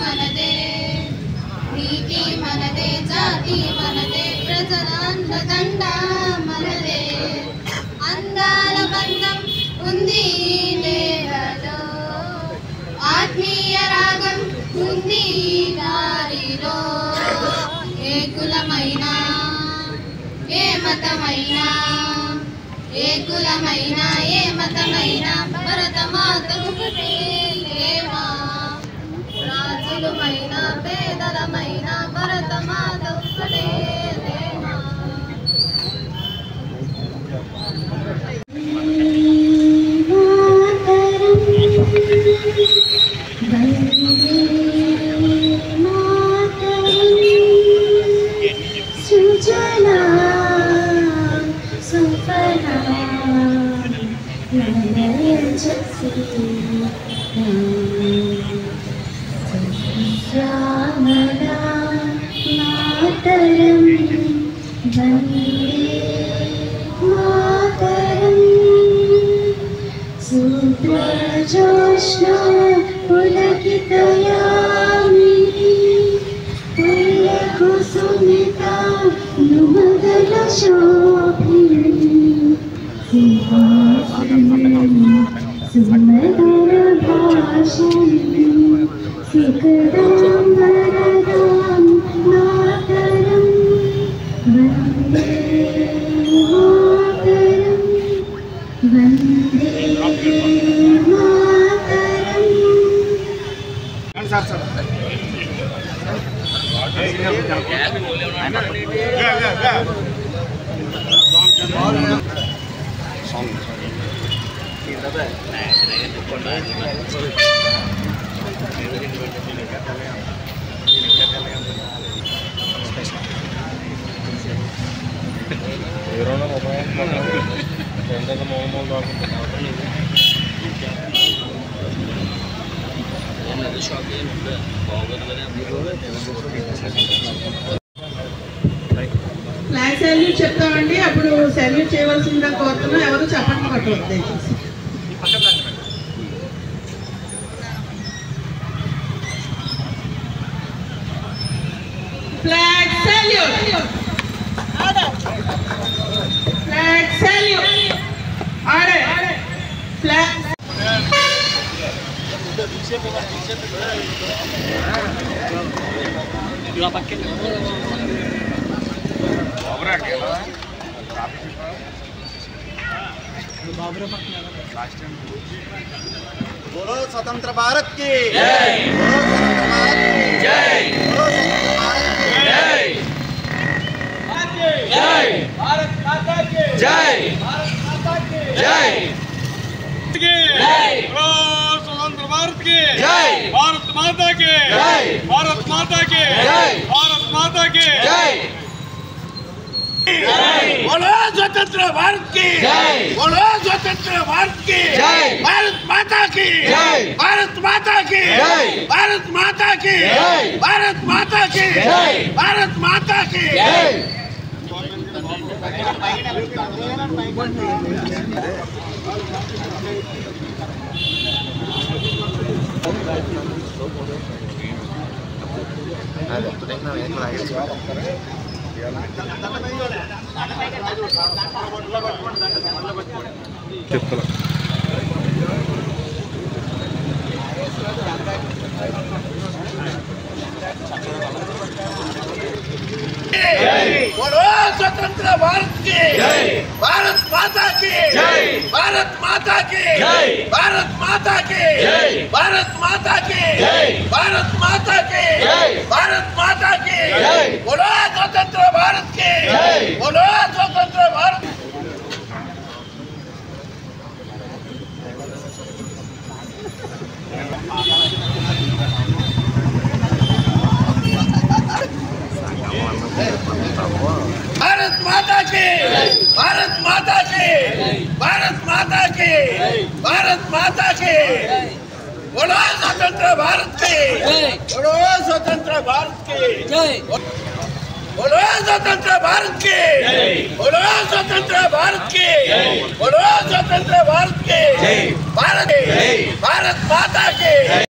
మనదే నీతి మనదే జాతి మనదే ప్రజల అండదండ మనదే అందాల బంధం ఉంది నేలలో ఆత్మీయ రాగం ఉంది దారిలో ఏ కులమైనా ఏ మతమైనా ఏ కులమైనా ఏ మతమైనా భరతమాతకు ప్రేమ రాజులమైన పేదలమైన భరతమాతకు ప్రేమ जोष्णा पुलकितयामिनी कुसुमिता नुमदलशोभिनी सिंहासनी सुमधुरभाषिणी शिखरां वरदां मातरं वन्दे मातरं वन्दे ఫ్లాగ్ సాల్యూట్ చెప్తామండి. అప్పుడు సాల్యూట్ చేయవలసిందిగా కోరుతున్నాం. ఎవరు చప్పట్లు కొట్టవద్దు దయచేసి. Flag salute, flag salute, order, flag बोलो स्वतंत्र भारत की जय, बोलो स्वतंत्र भारत की जय, बोलो स्वतंत्र भारत की जय, भारत माता की जय, भारत माता की जय, बोलो स्वतंत्र भारत की जय, भारत माता की जय, भारत माता की जय, भारत माता की जय, बोलो स्वतंत्र भारत की जय, बोलो स्वतंत्र भारत की जय, भारत माता की जय, भारत माता की जय, भारत माता की जय, भारत माता की जय, भारत माता की जय। बोलो स्वतंत्र भारत की जय, भारत माता की जय, भारत माता की जय, भारत माता की जय, भारत माता की जय, भारत माता की जय, भारत माता की जय, बोलो स्वतंत्र भारत की जय, बोलो स्वतंत्र भारत। भारत माता की, भारत माता की, भारत माता की, भारत माता की, बोलो स्वतंत्र भारत की, बोलो स्वतंत्र भारत की, बोलो स्वतंत्र भारत की, बोलो स्वतंत्र भारत की, बोलो स्वतंत्र भारत की, भारत माता की।